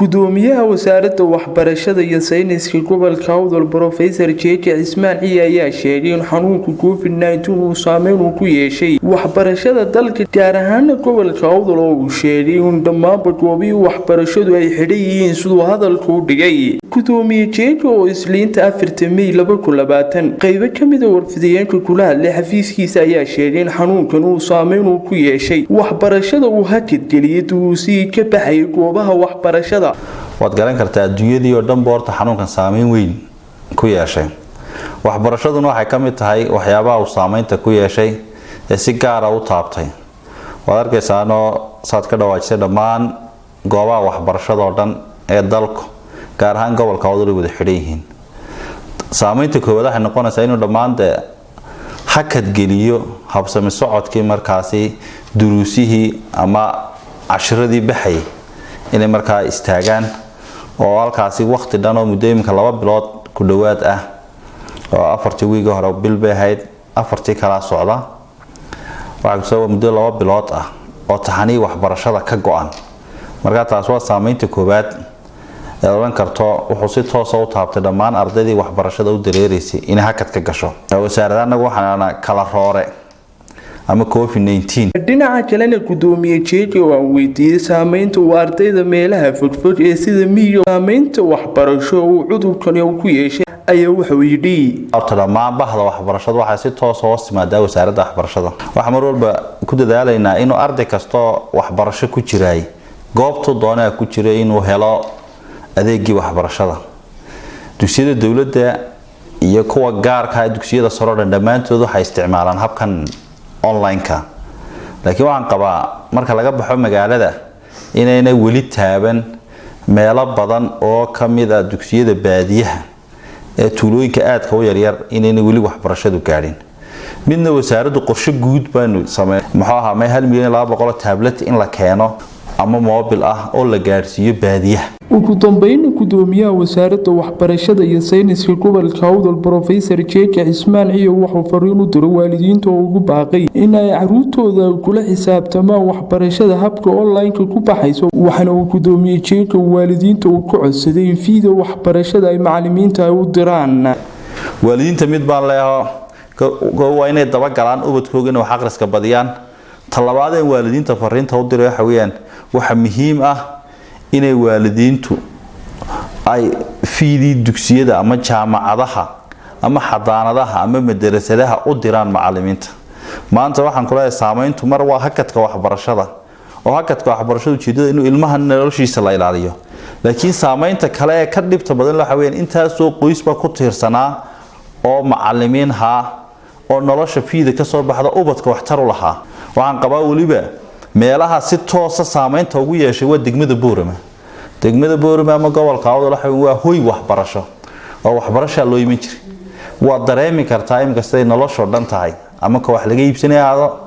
gudoomiyaha wasaaradda waxbarashada iyo sayniska gobolka Awdal Professor Jeje Ismaaciil ayaa sheegay in xanuunka COVID-19 uu saameyn ku yeeshay waxbarashada dalka gaar ahaan gobolka Awdal oo uu sheegay in dhammaan goobihii waxbarashadu ay xidhan yihiin sidoo hadalku u dhigay gudoomiye Jeje oo Isniinta 4 May 2020 qayb ka mid ah warfidiyeenka kula hadlay xafiiskiisa ayaa sheegay in xanuunkan uu saameyn ku yeeshay waxbarashada uu hakad geliyay duruusii ka baxay goobaha waxbarashada waad garan kartaa adduunyadii oo dhan boorta xanuunkan saameyn weyn ku yeeshay waxbarashaduna waxay ka mid tahay waxyaabaha uu saameynta ku yeeshay ee si gaar ah u taabtay waad arkaysaano saad ka dhawaajisay dhammaan goobaha waxbarashada oo dhan ee dalku gaar ahaan gobolka Awdal wada xidhan yihiin saameynta koowaad waxay noqonaysaa inuu dhammaan hakad geliyo habsami socodkii markaasi duruusihii ama cashiradii baxay inay markaa istaagaan oo halkaasi waqti dhan oo mudooyinka 2 bilood ku dhawaad ah oo 4 wiiga hore bil bay ahayd 4 kala socda waxa soo muddo 2 bilood ah oo taxanii waxbarashada ka go'an marka taas waa saameynta koowaad ee oran karto wuxuu si toos ah u taabtay dhammaan ardaydii waxbarashada u dareereysay in hakad ka gasho wasaaradda waxaana kala roore ama COVID-19 dhinaca kalena gudoomiye Jeje oo weydiiyay saameynta uu ardayda meelaha fogfog ee sida miyiga saameynta waxbarasho uu cudurkan ku yeeshay ayaa wuxuu yidhi dhammaan bahda waxbarashada waxa si toos ah u isticmaalaa wasaaradda waxbarashada waxa mar walba ku dadaalaynaa inuu arday kasto waxbarasho ku jiray goobtu doonaa ku jiray inuu helo adeegii waxbarashada dugsiyada dawladda iyo kuwa gaarka ah dugsiyada sare dhamaantood waxay isticmaalaan habkan online-ka laakiin waxaan qabaa marka laga baxo magaalada inayna weli taaban meelo badan oo kamid ah dugsiyada baadiyaha ee tuulooyinka aadka u yaryar inayna weli waxbarashadu gaadhin midna wasaaraddu qorshe guud baanu sameeyay maxaa ahaa 1,200,000 tablet in la keeno ama mobile ah oo la gaarsiiyo baadiyaha ugu dambeyn gudoomiyaha wasaaradda waxbarashada iyo sayniska gobolka Awdal Professor Jeje Ismaaciil wuxuu fariin u diray waalidiinta oo ugu baaqay in ay caruurtooda kula xisaabtamaan waxbarashada habka online-ka ku baxayso waxaana uu gudoomiye Jeje waalidiinta uu ku codsaday in fiido waxbarashada ay macallimiinta ay u diraan waalidiinta mid baan leeyahay waa inay daba galaan ubadkooda inay wax akhriska badiyaan talabaad ee waalidiinta fariinta u diray waxa weeyaan waxa muhiim ah inay waalidiintu ay fiidii dugsiyada ama jaamacadaha ama xadaanadaha ama madrasadaha u diraan macallimiinta maanta waxaan ku leeyahay saameyntu mar waa hakadka waxbarashada oo hakadka waxbarashadu jeedada inuu ilmaha noloshiisa la ilaaliyo laakiin saameynta kale ee ka dhibta badan waxa weeyaan intaas oo qoysba ku tiirsanaa oo macallimiin oo nolosha fiida ka soo baxda ubadka wax tar u lahaa waxaan qabaa waliba meelaha si toos ah saameynta ugu yeeshay waa degmada Boorama ama gobolka Awdal waa hooy waxbarasho oo waxbarasho loo yimin jiray waa dareemi kartaa in kastay nolosha dhan tahay ama ka wax laga iibsanayo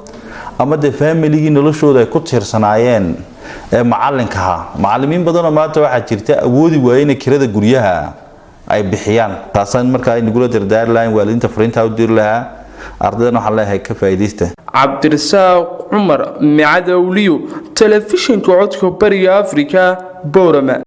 ama family-gi noloshooda ay ku tiirsanaayeen ee macallimiin badan oo maanta waxa jirta awoodi waayeen kirada guryaha ay bixiyaan taasaan markaa in gula dardaar laan waalidiinta fariinta u dir lahaa ardayna waxa leeyahay ka faa'iideysta Cabdirasaaq Cumar Micadawliyo telefishinka codka bariga Afrika Boorama